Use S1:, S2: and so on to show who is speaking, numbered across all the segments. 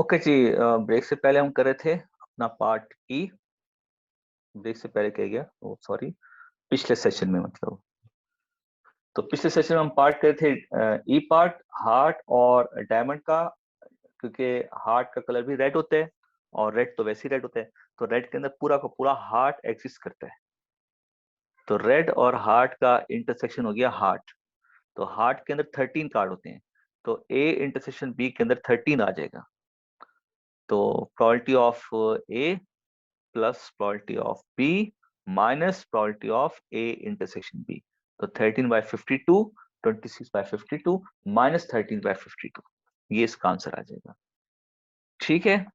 S1: Okay जी, break से पहले हम कर रहे थे अपना पार्ट ई। ब्रेक से पहले कह गया, ओ सॉरी, पिछले सेशन में मतलब। तो पिछले सेशन में हम पार्ट कर रहे थे ई पार्ट, हार्ट और डायमंड का, क्योंकि हार्ट का कलर भी रेड होता है और रेड तो वैसे ही रेड होता है। तो रेड के अंदर पूरा का पूरा हार्ट एग्जिस्ट करता है। तो रेड और हार्ट का इंटरसेक्शन हो गया हार्ट। तो हार्ट के अंदर 13 कार्ड होते हैं, तो ए इंटरसेक्शन बी के अंदर 13 आ जाएगा। तो probability of A plus probability of B minus probability of A intersection B. तो 13/52, 26/52 माइनस 13/52, ये इसका आंसर आ जाएगा। ठीक है,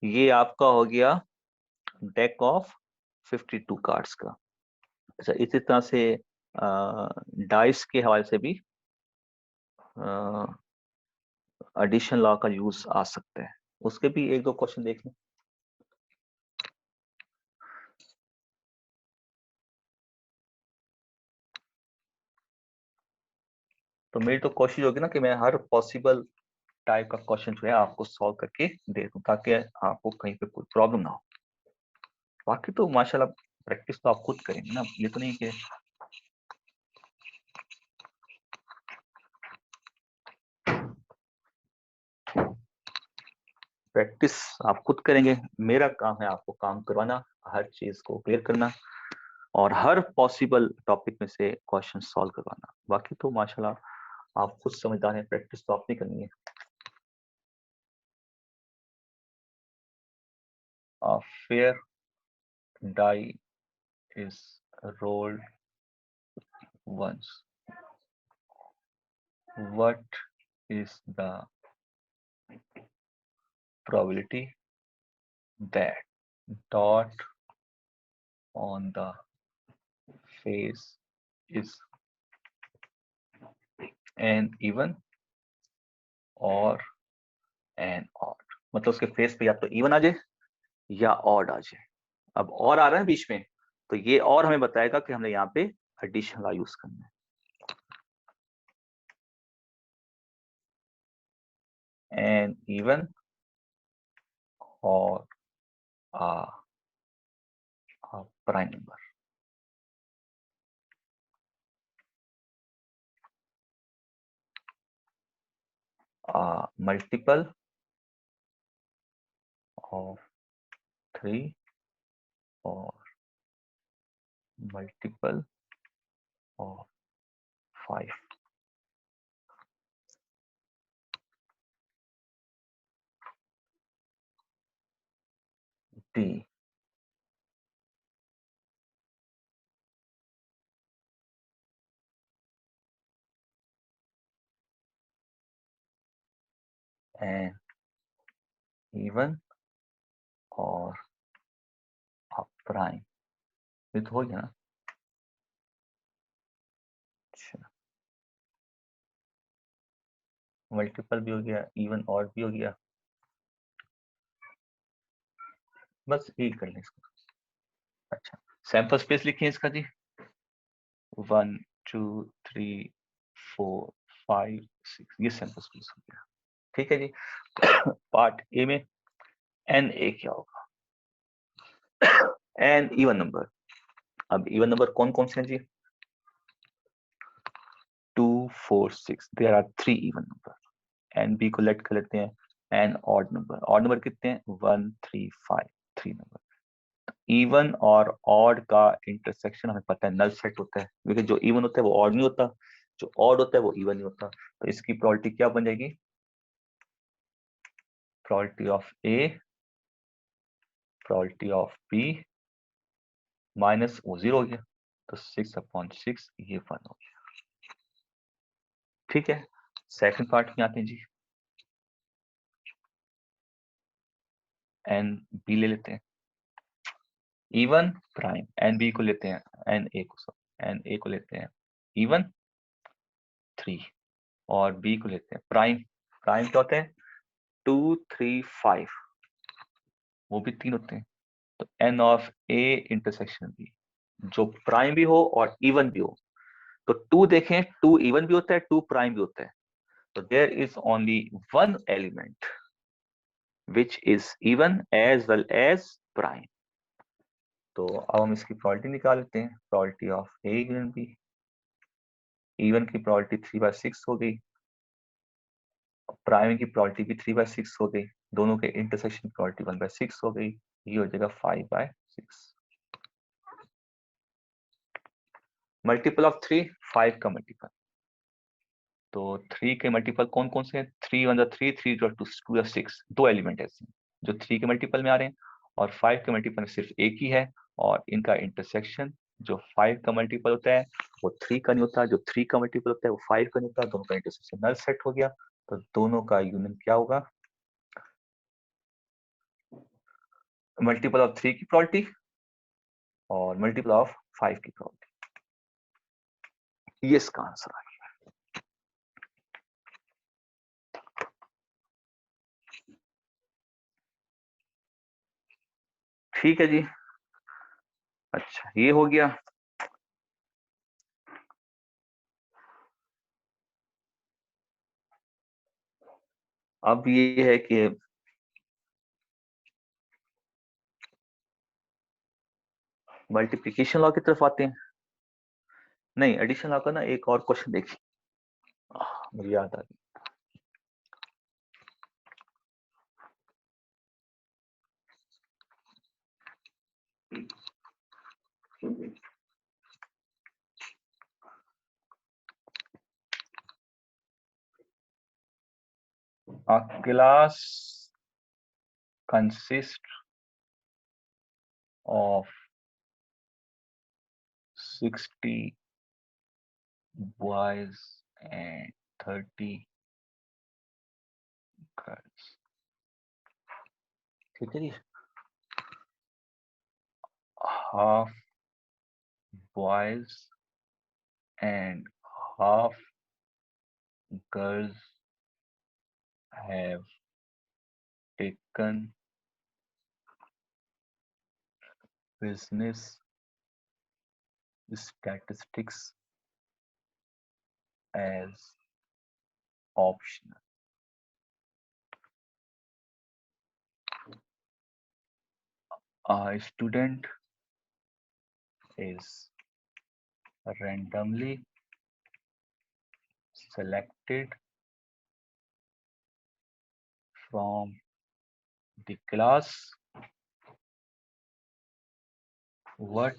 S1: ये आपका हो गया डेक ऑफ 52 कार्ड्स का। अच्छा, इसी तरह से डाइस के हवाले से भी एडिशन लॉ का यूज आ सकता है। उसके भी एक दो क्वेश्चन देख लें। तो मेरी तो कोशिश होगी ना कि मैं हर पॉसिबल टाइप का क्वेश्चन जो है आपको सॉल्व करके दे दूं, ताकि आपको कहीं पे कोई प्रॉब्लम ना हो। बाकी तो माशाल्लाह प्रैक्टिस तो आप खुद करेंगे ना, ये तो नहीं कि प्रैक्टिस आप खुद करेंगे। मेरा काम है आपको काम करवाना, हर चीज को क्लियर करना और हर पॉसिबल टॉपिक में से क्वेश्चन सॉल्व करवाना। बाकी तो माशाल्लाह आप खुद समझदार हैं, प्रैक्टिस तो आपने करनी है। A fair die is rolled once. What is the probability that dot on the face is an even or an odd? मतलब उसके फेस पे या तो इवन आ जाए या ऑड आ जाए। अब और आ रहा है बीच में, तो ये और हमें बताएगा कि हमने यहाँ पे एडिशन का यूज करना है। an even or a prime number. A multiple of 3 or multiple of 5. D. An even or a prime. ये तो हो गया ना। अच्छा, मल्टीपल भी हो गया, इवन और भी हो गया, बस यही कर लें इसको। अच्छा, सैंपल स्पेस लिखिए इसका जी। 1 2 3 4 5 6, ये सैंपल स्पेस हो गया। ठीक है जी। पार्ट ए में एन ए क्या होगा? N even number. अब इवन नंबर कौन कौन से हैं जी? 2 4 6, there are 3 even number. N B को लेट कर लेते हैं N odd number. Odd number कितने हैं? 1 3 5, 3 नंबर। इवन और ऑड का इंटरसेक्शन हमें पता है नल सेट होता है, क्योंकि जो इवन होता है वो ऑड नहीं होता, जो ऑड होता है वो इवन नहीं होता। तो इसकी प्रोबेबिलिटी क्या बन जाएगी? Probability of A probability of B minus वो 0 हो गया, तो 6/6 ये 1 हो गया। ठीक है, सेकंड पार्ट में आते हैं जी। एन बी ले लेते हैं, इवन प्राइम। एन बी को लेते हैं, एन ए को, एन ए को लेते हैं इवन 3 और बी को लेते हैं प्राइम। प्राइम क्या होते हैं? 2 3 5, वो भी 3 होते हैं। तो N of A intersection B, जो प्राइम भी हो और इवन भी हो। तो 2 देखें, 2 इवन भी होता है, 2 प्राइम भी होता है। तो there is only one element which is even as well as prime। तो अब हम इसकी प्रोबेबिलिटी निकाल लेते हैं, probability of A union B. Even की प्रोबेबिलिटी 3/6 हो गई, प्राइम की प्रोबेबिलिटी भी 3/6 हो गई, दोनों के इंटरसेक्शन की प्रोबेबिलिटी 1/6 हो गई, ये हो जाएगा 5/6। मल्टीपल ऑफ 3, 5 का मल्टीपल। तो 3 के मल्टीपल कौन कौन से हैं? 3 1 3, 3 2 2 6, दो एलिमेंट ऐसे जो 3 के मल्टीपल में आ रहे हैं, और 5 के मल्टीपल में सिर्फ एक ही है, और इनका इंटरसेक्शन जो 5 का मल्टीपल होता है वो 3 का नहीं होता, जो 3 का मल्टीपल होता है वो 5 का नहीं होता, दोनों का इंटरसेक्शन नल सेट हो गया। तो दोनों का यूनियन क्या होगा? मल्टीपल ऑफ 3 की प्रोबेबिलिटी और मल्टीपल ऑफ 5 की प्रोबेबिलिटी, ये इसका आंसर आ गया। ठीक है जी। अच्छा, ये हो गया। अब ये है कि मल्टीप्लिकेशन लॉ की तरफ आते हैं। नहीं, एडिशन लॉ का ना एक और क्वेश्चन देखिए, मुझे याद आ गया। A class consists of 60 boys and 30 girls। ठीक है जी। half boys and half girls have taken business statistics as optional। A student is randomly selected from the class। What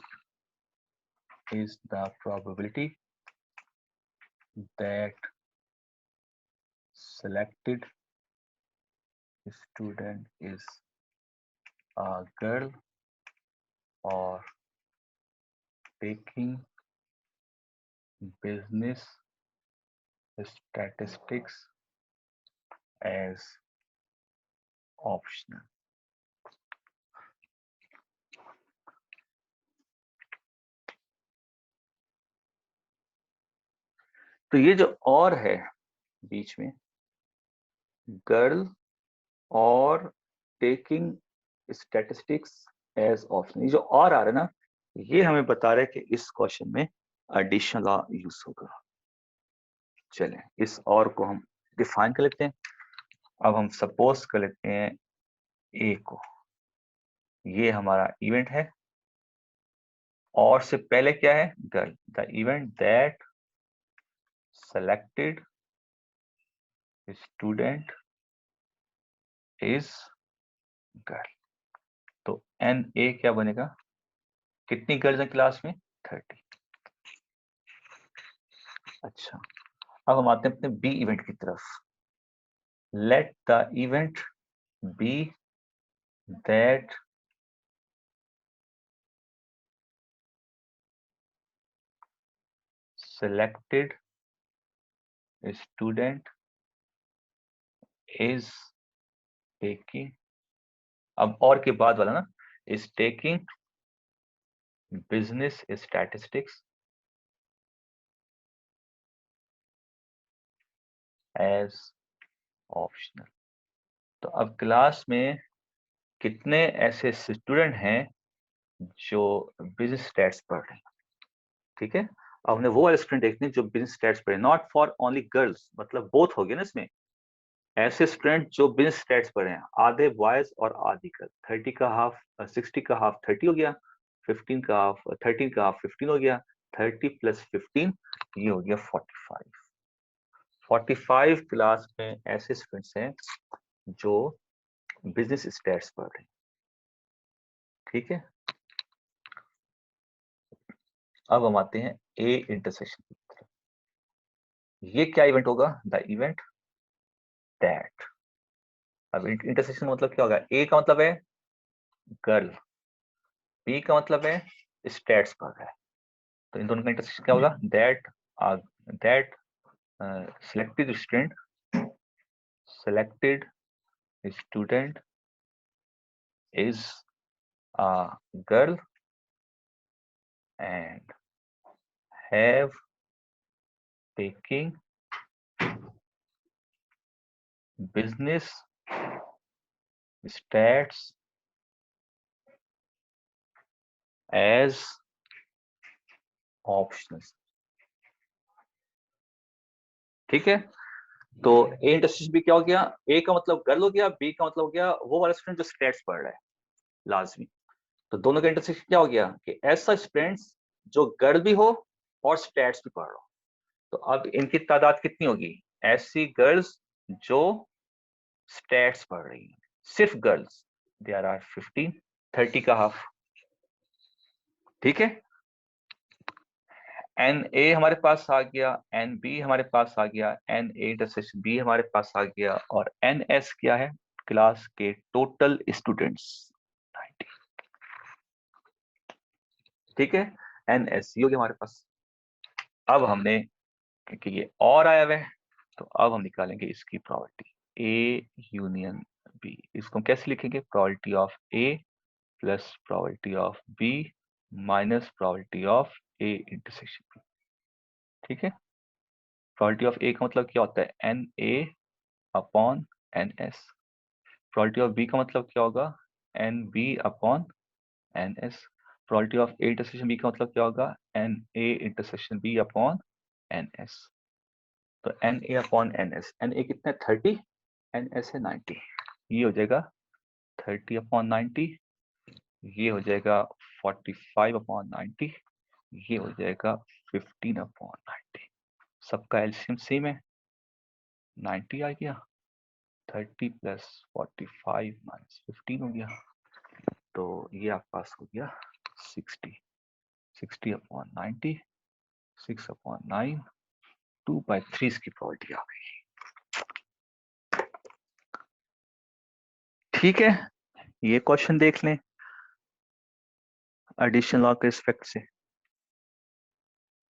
S1: is the probability that selected student is a girl or taking business statistics as optional। तो ये जो और है बीच में, girl और taking statistics as option, ये जो और आ रहा है ना, ये हमें बता रहा है कि इस क्वेश्चन में एडिशनल लॉ यूज होगा। चलें, इस और को हम डिफाइन कर लेते हैं। अब हम सपोज कर लेते हैं ए को, ये हमारा इवेंट है, और से पहले क्या है? Girl. The event that selected student is girl. तो एन ए क्या बनेगा? कितनी गर्ल्स हैं क्लास में? 30। अच्छा, अब हम आते हैं अपने बी इवेंट की तरफ। Let the event B that selected student is taking, अब और के बाद वाला ना, is taking business statistics as optional। तो अब क्लास में कितने ऐसे स्टूडेंट हैं जो बिजनेस स्टैट्स पढ़ रहे हैं? ठीक है, अब हमने वो वाले स्टूडेंट देखने जो बिजनेस स्टैट्स पढ़े, नॉट फॉर ओनली गर्ल्स, मतलब बोथ हो गए ना इसमें, ऐसे स्टूडेंट जो बिजनेस स्टैट्स पर हैं, आधे बॉयज और आधी गर्ल, 30 का हाफ 60 का हाफ 30 हो गया, 15 का हाफ 13 का हाफ 15 हो गया, 30 प्लस 15 ये हो गया 45। 45 क्लास में ऐसे स्टूडेंट्स हैं जो बिजनेस स्टैट्स पढ़ रहे हैं। ठीक है, अब हम आते हैं ए इंटरसेक्शन की तरफ। ये क्या इवेंट होगा? The event that. अब इंटरसेक्शन मतलब क्या होगा? ए का मतलब है गर्ल, बी का मतलब है स्टैट्स पढ़ रहा है, तो इन दोनों का इंटरसेक्शन क्या होगा? That selected student is a girl and have taking business stats as optional। ठीक है, तो ए इंटरसेक्शन भी क्या हो गया? ए का मतलब गर्ल हो गया, बी का मतलब हो गया वो वाला स्टूडेंट जो स्टैट्स पढ़ रहा है लाजमी। तो दोनों का इंटरसेक्शन क्या हो गया कि ऐसा स्टूडेंट्स जो गर्ल भी हो और स्टैट्स भी पढ़ रहा हो। तो अब इनकी तादाद कितनी होगी? ऐसी गर्ल्स जो स्टैट्स पढ़ रही हैं, सिर्फ गर्ल्स, देयर आर 15, 30 का हाफ। ठीक है, एन ए हमारे पास आ गया, एन बी हमारे पास आ गया, एन ए इंटरसेक्शन बी हमारे पास आ गया, और एन एस क्या है? क्लास के टोटल स्टूडेंट्स 90। ठीक है, एन एस ये हो गया हमारे पास। अब हमने, क्योंकि ये और आया हुआ है, तो अब हम निकालेंगे इसकी प्रोबेबिलिटी ए यूनियन बी। इसको हम कैसे लिखेंगे? Probability of A plus probability of B minus probability of A intersection B. ठीक है, प्रोबेबिलिटी ऑफ ए का मतलब क्या होता है? N A upon n S. Probability of B का मतलब क्या होगा? N B upon n S. Probability of A intersection B का मतलब क्या होगा? N A intersection B upon n S. तो n A upon n S, n A कितना है? 30, एन एस है 90। ये हो जाएगा 30 अपॉन 90, ये हो जाएगा 45 अपॉन 90, ये हो जाएगा 15 अपॉन 90। सबका एलसीएम सेम है, 90 आ गया। 30 प्लस 45 माइनस 15 हो गया, तो ये आपके पास हो गया 60। 60 अपॉन 90, 6 अपॉन 9, 2/3 इसकी प्रोबेबिलिटी आ गई। ठीक है, ये क्वेश्चन देख लें एडिशन लॉ के रिस्पेक्ट से।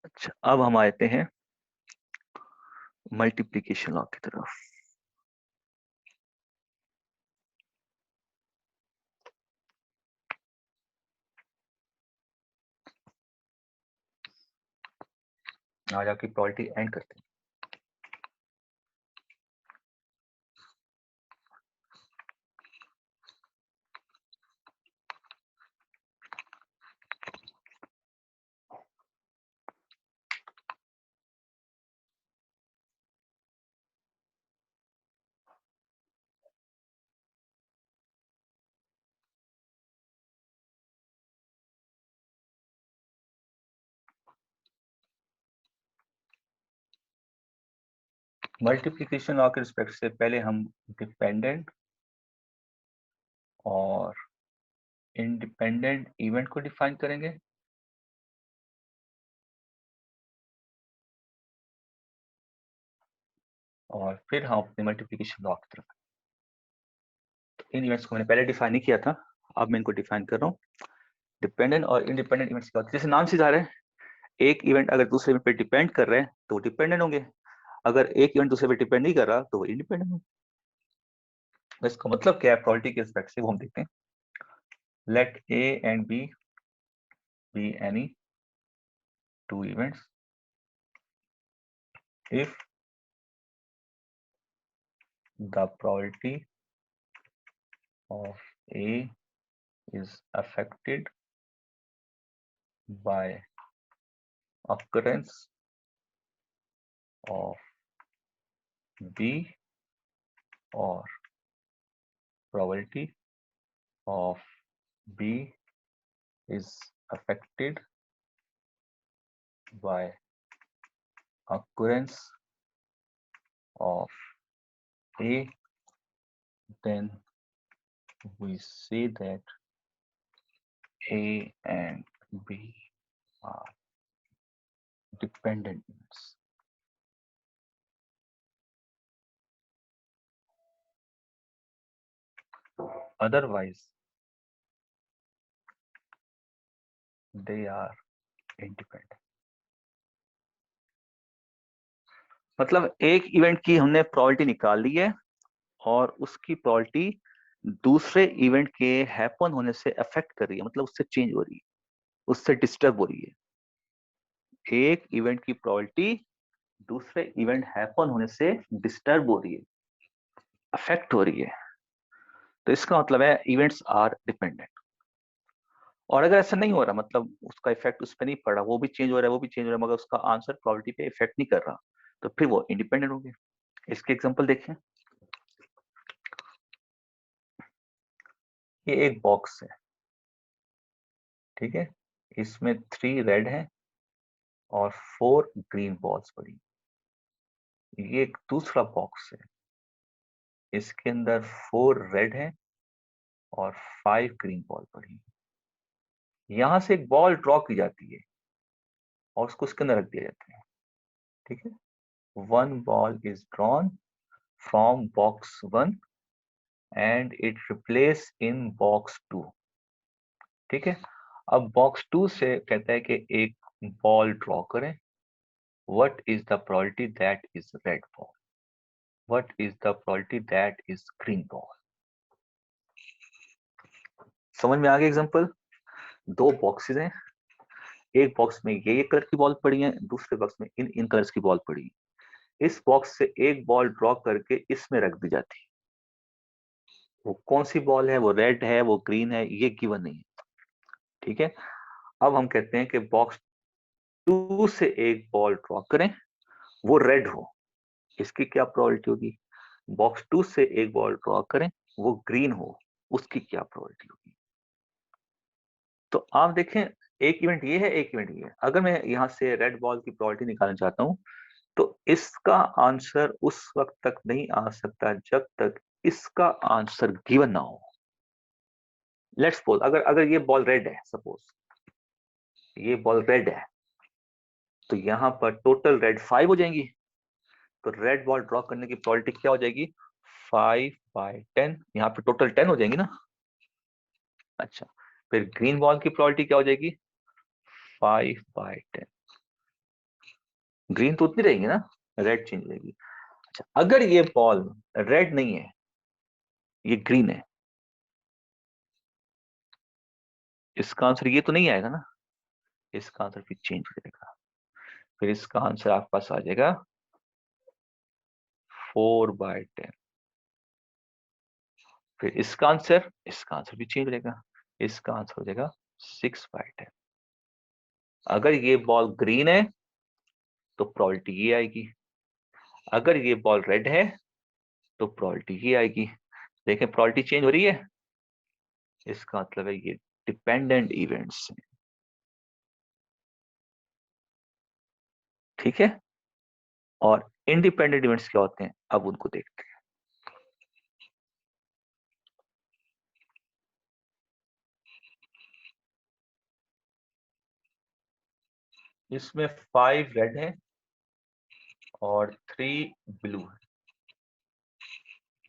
S1: अच्छा, अब हम आते हैं मल्टीप्लिकेशन लॉ की तरफ। आज आपकी प्रोबेबिलिटी एंड करते हैं। मल्टीप्लिकेशन लॉ के रिस्पेक्ट से पहले हम डिपेंडेंट और इंडिपेंडेंट इवेंट को डिफाइन करेंगे, और फिर हम अपने मल्टीप्लिकेशन लॉ की तरफ। तो इन इवेंट्स को मैंने पहले डिफाइन नहीं किया था, अब मैं इनको डिफाइन कर रहा हूँ। डिपेंडेंट और इंडिपेंडेंट इवेंट्स क्या होते हैं? जैसे नाम से जा रहा है, एक इवेंट अगर दूसरे इवेंट पे डिपेंड कर रहे हैं तो वो डिपेंडेंट होंगे, अगर एक इवेंट दूसरे पे डिपेंड नहीं कर रहा तो वो इंडिपेंडेंट होंगे। इसका मतलब क्या है प्रोबेबिलिटी के रिस्पेक्ट से, वो हम देखते हैं। Let A and B be any two events if the probability of A is affected by occurrence of B or probability of B is affected by occurrence of A, then we say that A and B are dependent units. Otherwise, they are independent. मतलब एक event की हमने probability निकाल ली है और उसकी probability दूसरे event के हैपन होने से अफेक्ट कर रही है, मतलब उससे चेंज हो रही है, उससे डिस्टर्ब हो रही है। एक इवेंट की प्रोबेबिलिटी दूसरे इवेंट हैपन होने से डिस्टर्ब हो रही है, अफेक्ट हो रही है। तो इसका मतलब है इवेंट्स आर डिपेंडेंट। और अगर ऐसा नहीं हो रहा, मतलब उसका इफेक्ट उस पर नहीं पड़ रहा, वो भी चेंज हो रहा है, वो भी चेंज हो रहा है, मगर उसका आंसर प्रोबेबिलिटी पे इफेक्ट नहीं कर रहा, तो फिर वो इंडिपेंडेंट हो गया। इसके एग्जांपल देखें। ये एक बॉक्स है, ठीक है, इसमें 3 रेड है और 4 ग्रीन बॉल्स पड़ी। ये एक दूसरा बॉक्स है, इसके अंदर 4 रेड है और 5 ग्रीन बॉल पड़ी। यहां से एक बॉल ड्रॉ की जाती है और उसको उसके अंदर रख दिया जाता है, ठीक है। 1 ball is drawn from box 1 and it replace in box 2, ठीक है। अब बॉक्स 2 से कहता है कि एक बॉल ड्रॉ करें। What is the probability that is red ball, what is the probability that is green ball. समझ में आ गया एग्जांपल। 2 बॉक्सेस हैं, एक बॉक्स में ये कलर की बॉल पड़ी है, दूसरे बॉक्स में इन कलर्स की बॉल पड़ी है। इस बॉक्स से एक बॉल ड्रॉ करके इसमें रख दी जाती है। वो कौन सी बॉल है, वो रेड है, वो ग्रीन है, ये गिवन नहीं है, ठीक है। अब हम कहते हैं कि बॉक्स 2 से एक बॉल ड्रॉ करें, वो रेड हो, इसकी क्या प्रोबेबिलिटी होगी। बॉक्स 2 से एक बॉल ड्रॉ करें, वो ग्रीन हो, उसकी क्या प्रोबेबिलिटी होगी। तो आप देखें, एक इवेंट ये है, एक इवेंट ये है। अगर मैं यहां से रेड बॉल की प्रोबेबिलिटी निकालना चाहता हूं, तो इसका आंसर उस वक्त तक नहीं आ सकता जब तक इसका आंसर गिवन ना हो। लेट्स सपोज अगर अगर ये बॉल रेड है, सपोज ये बॉल रेड है, तो यहां पर टोटल रेड 5 हो जाएंगी। तो रेड बॉल ड्रॉ करने की प्रोबेबिलिटी क्या हो जाएगी, 5/10। यहाँ पे टोटल 10 हो जाएंगी ना। अच्छा, फिर ग्रीन बॉल की प्रोबेबिलिटी क्या हो जाएगी, 5/10। ग्रीन तो उतनी रहेगी ना, रेड चेंज हो जाएगी। अच्छा, अगर ये बॉल रेड नहीं है, ये ग्रीन है, इसका आंसर ये तो नहीं आएगा ना, इसका आंसर फिर चेंज हो जाएगा। फिर इसका आंसर आपके पास आ जाएगा 4/10। फिर इसका आंसर भी चेंज हो जाएगा, इसका आंसर हो जाएगा 6/10। अगर ये बॉल ग्रीन है तो प्रोबेबिलिटी ये आएगी, अगर ये बॉल रेड है तो प्रोबेबिलिटी ये आएगी। देखें प्रोबेबिलिटी चेंज हो रही है, इसका मतलब है ये डिपेंडेंट इवेंट्स हैं, ठीक है। और इंडिपेंडेंट इवेंट्स क्या होते हैं, अब उनको देखते हैं। इसमें 5 रेड है और 3 ब्लू है।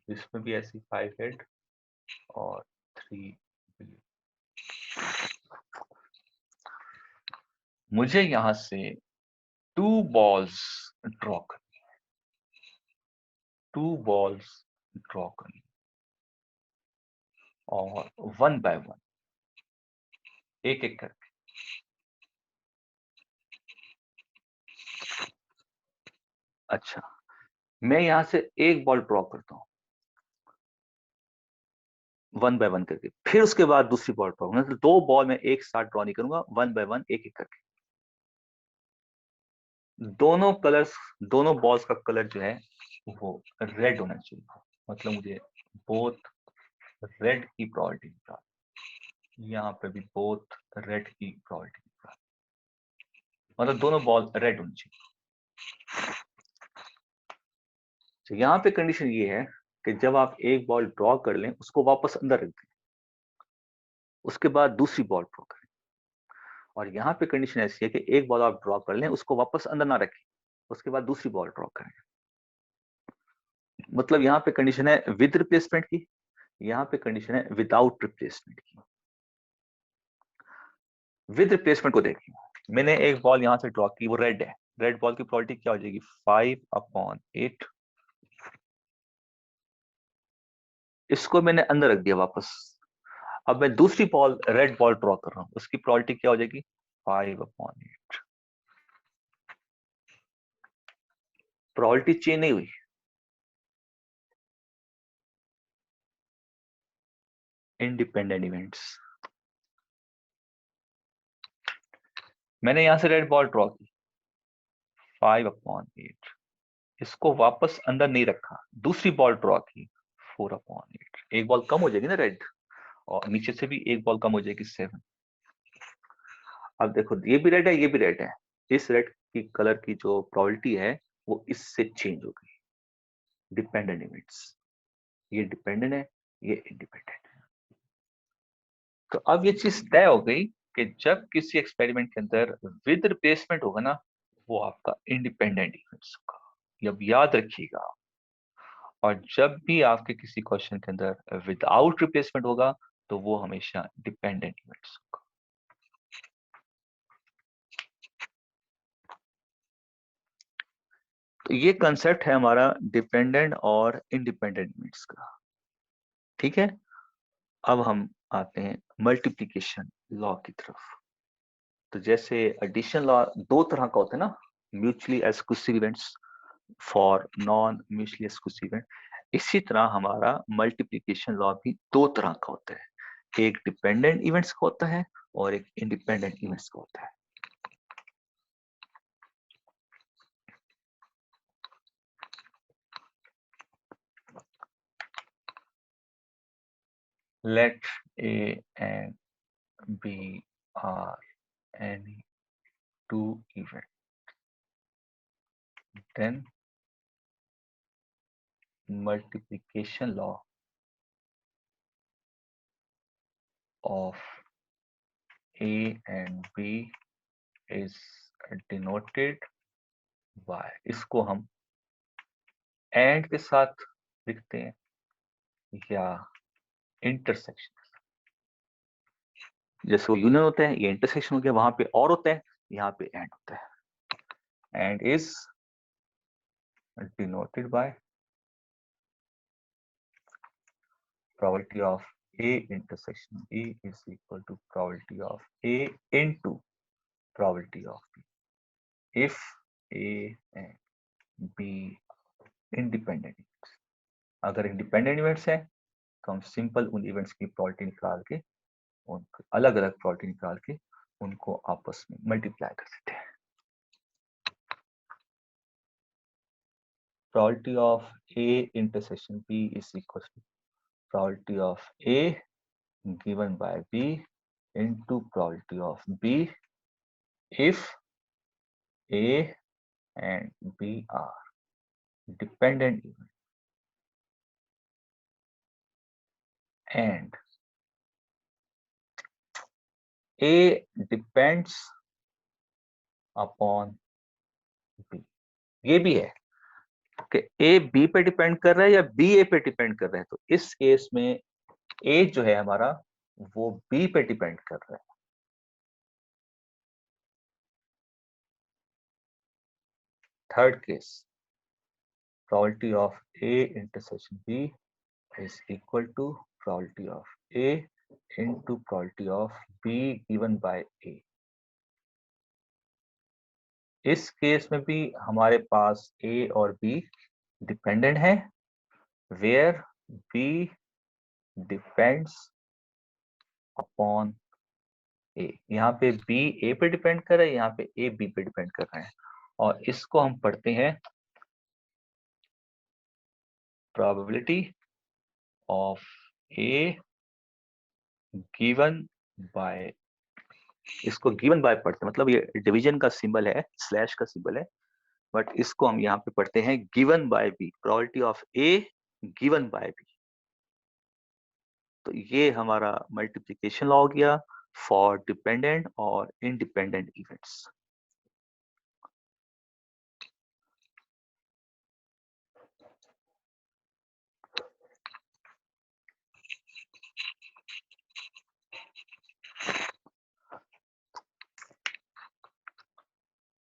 S1: इसमें भी ऐसी 5 रेड और 3 ब्लू। मुझे यहां से 2 बॉल्स ड्रॉ करनी, 2 बॉल्स ड्रॉ करनी और 1 बाय 1 एक एक करके। अच्छा, मैं यहां से एक बॉल ड्रॉ करता हूं 1 बाय 1 करके, फिर उसके बाद दूसरी बॉल ड्रॉ, मतलब 2 बॉल में एक साथ ड्रॉ नहीं करूंगा, 1 बाय 1 एक एक करके। दोनों कलर्स, दोनों बॉल्स का कलर जो है वो रेड होना चाहिए, मतलब मुझे बोथ रेड की प्रोबेबिलिटी निकाल, यहाँ पे भी बोथ रेड की प्रोबेबिलिटी निकाल, मतलब दोनों बॉल रेड होनी चाहिए। तो यहाँ पे कंडीशन ये है कि जब आप एक बॉल ड्रॉ कर लें उसको वापस अंदर रख दें, उसके बाद दूसरी बॉल ड्रॉ करें। और यहाँ पे कंडीशन ऐसी है कि एक बॉल आप ड्रॉ कर लें, उसको वापस अंदर ना रखें, उसके बाद दूसरी बॉल ड्रॉ करें। मतलब यहाँ पे कंडीशन है विद रिप्लेसमेंट की, यहाँ पे कंडीशन है विदाउट रिप्लेसमेंट की। विद रिप्लेसमेंट को देखिए, मैंने एक बॉल यहां से ड्रॉ की, वो रेड है, रेड बॉल की प्रोबेबिलिटी क्या हो जाएगी 5/8। इसको मैंने अंदर रख दिया वापस। अब मैं दूसरी बॉल रेड बॉल ड्रॉ कर रहा हूं, उसकी प्रोबेबिलिटी क्या हो जाएगी 5/8। प्रोबेबिलिटी चेंज नहीं हुई। इंडिपेंडेंट इवेंट्स, मैंने यहां से रेड बॉल ड्रॉ की 5/8, इसको वापस अंदर नहीं रखा, दूसरी बॉल ड्रॉ की 4/8, एक बॉल कम हो जाएगी ना रेड, और नीचे से भी एक बॉल कम हो जाएगी 7। अब देखो ये भी रेड है, ये भी रेड है, इस रेड की कलर की जो प्रोबेबिलिटी है वो इससे चेंज हो गई। डिपेंडेंट इवेंट्स, ये डिपेंडेंट है, ये इंडिपेंडेंट है। तो अब ये चीज तय हो गई कि जब किसी एक्सपेरिमेंट के अंदर विद रिप्लेसमेंट होगा ना, वो आपका इंडिपेंडेंट इवेंट्स होगा, ये अब याद रखिएगा। और जब भी आपके किसी क्वेश्चन के अंदर विदाउट रिप्लेसमेंट होगा तो वो हमेशा डिपेंडेंट इवेंट्स होगा। तो ये कंसेप्ट है हमारा डिपेंडेंट और इंडिपेंडेंट इवेंट्स का। ठीक है, अब हम आते हैं मल्टीप्लिकेशन लॉ की तरफ। तो जैसे एडिशन लॉ दो तरह का होता है ना, mutually exclusive events for non mutually exclusive event, इसी तरह हमारा मल्टीप्लिकेशन लॉ भी दो तरह का होता है, एक डिपेंडेंट इवेंट्स का होता है और एक इंडिपेंडेंट इवेंट्स का होता है। Let A and B are any two events, then multiplication law of A and B is denoted by, इसको हम एंड के साथ लिखते हैं या इंटरसेक्शन, जैसे वो यूनियन होता है, ये इंटरसेक्शन हो गया, वहां पे और होता है, यहाँ पे एंड होता है। And is denoted by probability of A intersection B is equal to probability of A into probability of B if A and B independent events। अगर इंडिपेंडेंट इवेंट्स हैं तो हम सिंपल उन इवेंट्स की प्रोबेबिलिटी निकाल के, उनको अलग अलग प्रोबेबिलिटी निकाल के उनको आपस में मल्टीप्लाई कर सकते हैं। Probability of A intersection B is equal to probability of A given by B into probability of B if A and B are dependent event and A depends upon B। ये भी है कि A B पे depend कर रहा है या B A पे डिपेंड कर रहा है, तो इस केस में A जो है हमारा वो B पे डिपेंड कर रहा है। Third case, probability of A intersection B is equal to probability of A into probability of B given by A। इस केस में भी हमारे पास A और B डिपेंडेंट है, where B depends upon A। यहाँ पे B A पे डिपेंड कर रहा है, यहाँ पे A B पे डिपेंड कर रहा है, और इसको हम पढ़ते हैं probability of A given bye, इसको गिवन बाय पढ़ते हैं, मतलब ये डिवीजन का सिंबल है, स्लैश का सिंबल है, बट इसको हम यहाँ पे पढ़ते हैं given by B, probability of A given by B. तो ये हमारा मल्टीप्लिकेशन लॉ हो गया फॉर डिपेंडेंट और इंडिपेंडेंट इवेंट्स।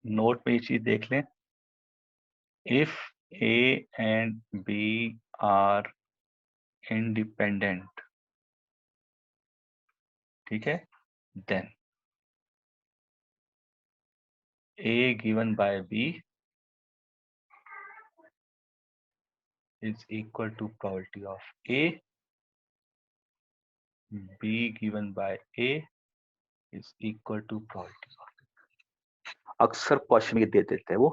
S1: नोट में ये चीज देख लें, if A and B are independent, ठीक है, then A given by B is equal to probability of A, B given by A is equal to probability of B। अक्सर question ये दे देते हैं वो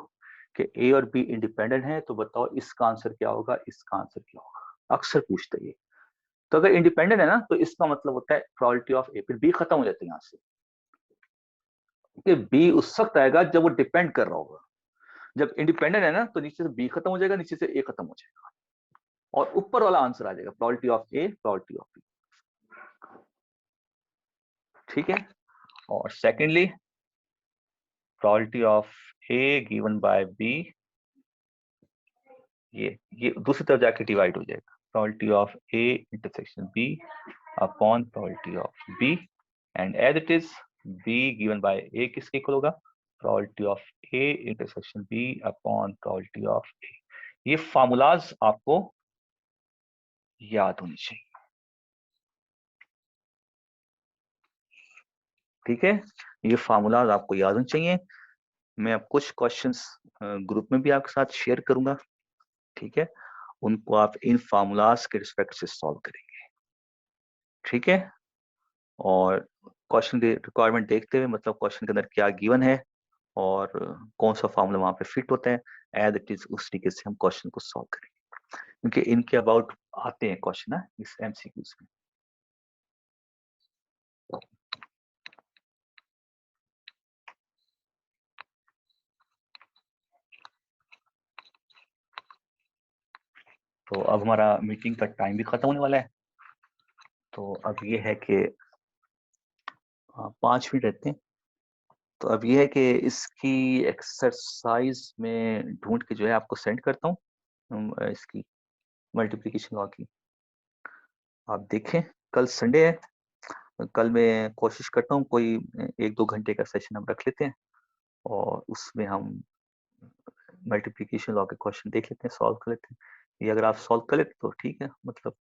S1: कि A और B इंडिपेंडेंट है, तो बताओ इसका आंसर क्या होगा, इसका आंसर क्या होगा, अक्सर पूछते हैं। तो अगर इंडिपेंडेंट है ना, तो इसका मतलब होता है प्रोबेबिलिटी ऑफ A, फिर B खत्म हो जाती है यहाँ से, क्योंकि B उस वक्त आएगा जब वो डिपेंड कर रहा होगा। जब इंडिपेंडेंट है ना, तो नीचे से B खत्म हो जाएगा, नीचे से A खत्म हो जाएगा, और ऊपर वाला आंसर आ जाएगा probability of A, probability of B, ठीक है। और secondly probability of A given by B, ये दूसरी तरफ जाके डिवाइड हो जाएगा, probability of A intersection B upon probability of B, and as it is B given by A किसके इक्वल होगा, probability of A intersection B upon probability of A। ये formulas आपको याद होनी चाहिए, ठीक है, ये फार्मूलाज आपको याद होने चाहिए। मैं अब कुछ क्वेश्चंस ग्रुप में भी आपके साथ शेयर करूंगा, ठीक है, उनको आप इन फार्मूलाज के रिस्पेक्ट से सॉल्व करेंगे, ठीक है। और क्वेश्चन की रिक्वायरमेंट देखते हुए, मतलब क्वेश्चन के अंदर क्या गिवन है और कौन सा फार्मूला वहां पे फिट होता है, एज इट इज उस तरीके से हम क्वेश्चन को सॉल्व करेंगे, क्योंकि इनके अबाउट आते हैं क्वेश्चन ना इस एमसीक्यूज में। तो अब हमारा मीटिंग का टाइम भी खत्म होने वाला है, तो अब ये है कि 5 मिनट रहते हैं। तो अब ये है कि इसकी एक्सरसाइज में ढूंढ के जो है आपको सेंड करता हूँ, इसकी मल्टीप्लिकेशन लॉ की, आप देखें। कल संडे है, कल मैं कोशिश करता हूँ कोई 1-2 घंटे का सेशन हम रख लेते हैं, और उसमें हम मल्टीप्लिकेशन लॉ के क्वेश्चन देख लेते हैं, सॉल्व कर लेते हैं। ये अगर आप सॉल्व कर लेते तो ठीक है, मतलब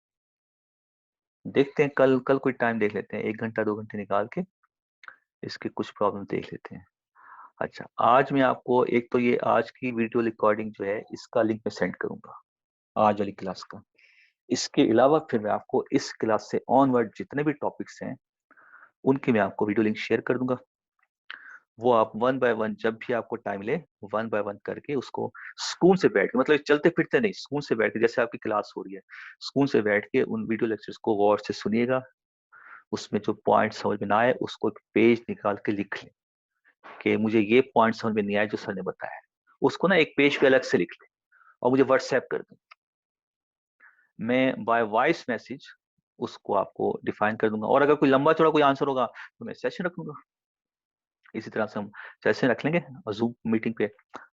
S1: देखते हैं, कल कल कोई टाइम देख लेते हैं, 1 घंटा 2 घंटे निकाल के इसके कुछ प्रॉब्लम देख लेते हैं। अच्छा, आज मैं आपको एक तो ये आज की वीडियो रिकॉर्डिंग जो है इसका लिंक मैं सेंड करूंगा, आज वाली क्लास का। इसके अलावा फिर मैं आपको इस क्लास से ऑनवर्ड जितने भी टॉपिक्स हैं उनकी मैं आपको वीडियो लिंक शेयर कर दूंगा। वो आप 1 बाय 1 जब भी आपको टाइम ले 1 बाय 1 करके उसको सुकून से बैठ के, मतलब चलते फिरते नहीं, सुकून से बैठ के, जैसे आपकी क्लास हो रही है, सुकून से बैठ के उन वीडियो लेक्चर्स को गौर से सुनिएगा। उसमें जो पॉइंट समझ में ना आए उसको एक पेज निकाल के लिख लें कि मुझे ये पॉइंट समझ में नहीं आया जो सर ने बताया, उसको ना एक पेज पे अलग से लिख लें और मुझे व्हाट्सएप कर दें। मैं बाय वॉइस मैसेज उसको आपको डिफाइन कर दूंगा, और अगर कोई लंबा चौड़ा कोई आंसर होगा तो मैं सेशन रखूंगा। इसी तरह से हम सेशन रख लेंगे जूम मीटिंग पे,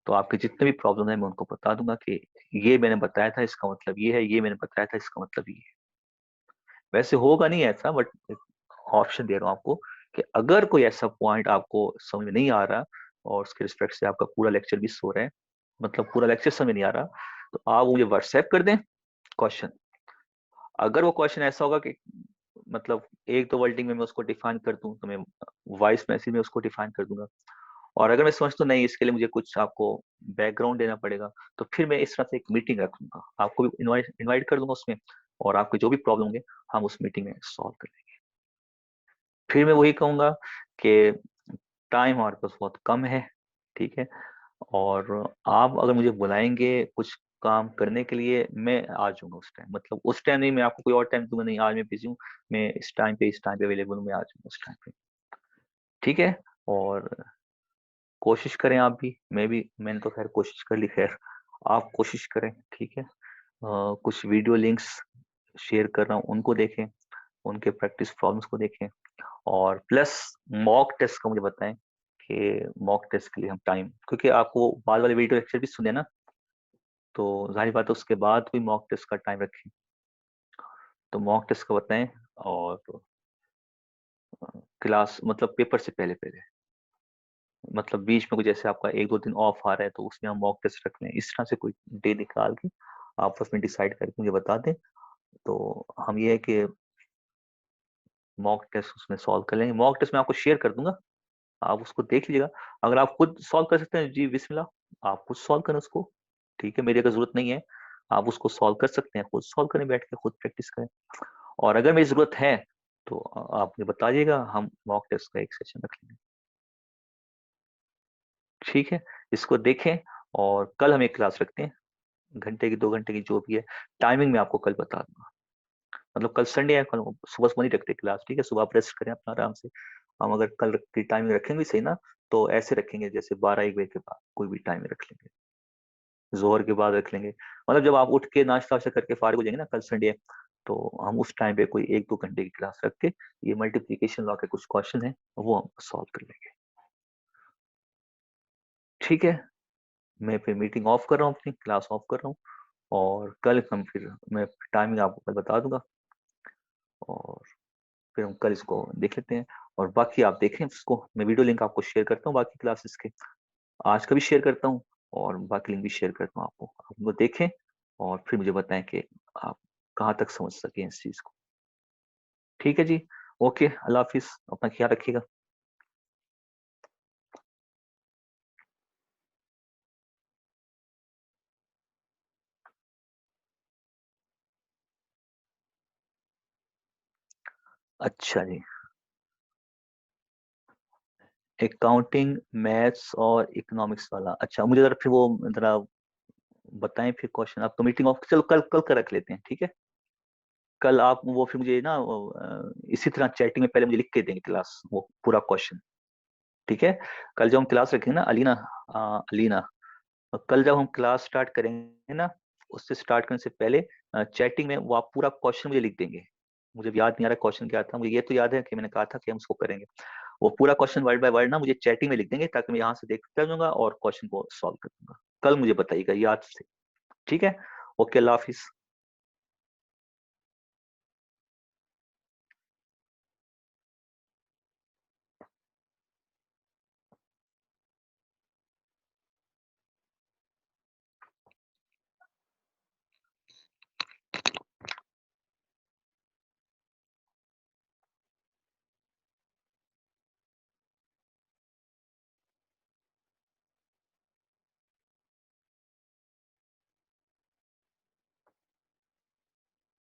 S1: तो आपके जितने भी प्रॉब्लम है मैं उनको बता दूंगा कि ये मैंने बताया था इसका मतलब ये है, ये मैंने बताया था इसका मतलब ये है। वैसे होगा नहीं ऐसा, बट ऑप्शन दे रहा हूँ आपको कि अगर कोई ऐसा पॉइंट आपको समझ में नहीं आ रहा और उसके रिस्पेक्ट से आपका पूरा लेक्चर भी सो रहा है, मतलब पूरा लेक्चर समझ नहीं आ रहा, तो आप मुझे व्हाट्सएप कर दें क्वेश्चन। अगर वो क्वेश्चन ऐसा होगा कि मतलब 1-2 वर्डिंग में मैं उसको डिफाइन कर दूं, तो मैं वॉइस मैसेज में उसको डिफाइन कर दूंगा। और अगर मैं समझता हूँ नहीं इसके लिए मुझे कुछ आपको बैकग्राउंड देना पड़ेगा, तो फिर मैं इस तरह से एक मीटिंग रखूंगा, आपको भी इनवाइट कर दूंगा उसमें, और आपके जो भी प्रॉब्लम होंगे हम उस मीटिंग में सॉल्व कर लेंगे। फिर मैं वही कहूंगा कि टाइम हमारे पास बहुत कम है, ठीक है, और आप अगर मुझे बुलाएंगे कुछ काम करने के लिए मैं आ जाऊंगा उस टाइम, मतलब उस टाइम नहीं, मैं आपको कोई और टाइम दूंगा नहीं, आज मैं बिजी हूँ, मैं इस टाइम पे अवेलेबल हूँ, मैं आ जाऊंगा उस टाइम पे। ठीक है। और कोशिश करें आप भी, मैं भी, मैंने तो खैर कोशिश कर ली, खैर आप कोशिश करें। ठीक है। कुछ वीडियो लिंक्स शेयर कर रहा हूँ, उनको देखें, उनके प्रैक्टिस प्रॉब्लम्स को देखें, और प्लस मॉक टेस्ट का मुझे बताएं कि मॉक टेस्ट के लिए हम टाइम, क्योंकि आपको बाद वाले वीडियो लेक्चर भी सुने ना, तो जाहिर बात है उसके बाद भी मॉक टेस्ट का टाइम रखें। तो मॉक टेस्ट का बताएं, और क्लास मतलब पेपर से पहले पहले, मतलब बीच में कुछ जैसे आपका एक दो दिन ऑफ आ रहा है तो उसमें हम मॉक टेस्ट रख लें, इस तरह से कोई डे निकाल के आपस में डिसाइड करके मुझे बता दें, तो हम ये है कि मॉक टेस्ट उसमें सॉल्व कर लेंगे। मॉक टेस्ट मैं आपको शेयर कर दूंगा, आप उसको देख लीजिएगा। अगर आप खुद सॉल्व कर सकते हैं जी बिस्मिल्लाह, आप खुद सॉल्व करें उसको। ठीक है, मेरी अगर जरूरत नहीं है, आप उसको सॉल्व कर सकते हैं, खुद सॉल्व करें, बैठ के खुद प्रैक्टिस करें। और अगर मेरी जरूरत है तो आप मुझे बताइएगा, हम मॉक टेस्ट का एक सेशन रख लेंगे। ठीक है, इसको देखें, और कल हम एक क्लास रखते हैं, घंटे की 2 घंटे की जो भी है, टाइमिंग मैं आपको कल बता दूंगा। मतलब कल संडे है, कल सुबह सुबह नहीं रखते क्लास। ठीक है, सुबह आप रेस्ट करें अपना आराम से। हम अगर कल की टाइमिंग रखेंगे सही ना, तो ऐसे रखेंगे जैसे 12-1 बजे के बाद कोई भी टाइम रख लेंगे, जोहर के बाद रख लेंगे, मतलब जब आप उठ के नाश्ता वाश्ता करके फारिग हो जाएंगे ना, कल संडे है, तो हम उस टाइम पे कोई 1-2 घंटे की क्लास रख के ये मल्टीप्लिकेशन लॉ के कुछ क्वेश्चन है वो हम सॉल्व कर लेंगे। ठीक है, मैं फिर मीटिंग ऑफ कर रहा हूँ, अपनी क्लास ऑफ कर रहा हूँ, और कल हम फिर मैं टाइमिंग आपको कल बता दूंगा, और फिर हम कल इसको देख लेते हैं। और बाकी आप देखें उसको, मैं वीडियो लिंक आपको शेयर करता हूँ बाकी क्लासेस के, आज का भी शेयर करता हूँ, और बाकी लिंक भी शेयर करता हूँ आपको, आप उनको देखें और फिर मुझे बताएं कि आप कहाँ तक समझ सके इस चीज़ को। ठीक है जी, ओके, अल्लाह हाफिज, अपना ख्याल रखिएगा। अच्छा जी, अकाउंटिंग, मैथ्स और इकोनॉमिक्स वाला, अच्छा मुझे जरा फिर वो जरा बताएं फिर क्वेश्चन, आप तो मीटिंग ऑफ, चलो कल कल का रख लेते हैं। ठीक है, कल आप वो फिर मुझे ना इसी तरह चैटिंग में पहले मुझे लिख के देंगे क्लास वो पूरा क्वेश्चन। ठीक है, कल जब हम क्लास रखेंगे ना अलीना, अलीना, और कल जब हम क्लास स्टार्ट करेंगे ना, उससे स्टार्ट करने से पहले चैटिंग में वो आप पूरा क्वेश्चन मुझे लिख देंगे। मुझे याद नहीं आ रहा क्वेश्चन क्या था, मुझे ये तो याद है कि मैंने कहा था कि हम उसको करेंगे, वो पूरा क्वेश्चन वर्ड बाय वर्ड ना मुझे चैटिंग में लिख देंगे, ताकि मैं यहाँ से देखता जाऊंगा और क्वेश्चन को सॉल्व कर दूंगा। कल मुझे बताइएगा याद से। ठीक है, ओके, अल्लाह हाफिज।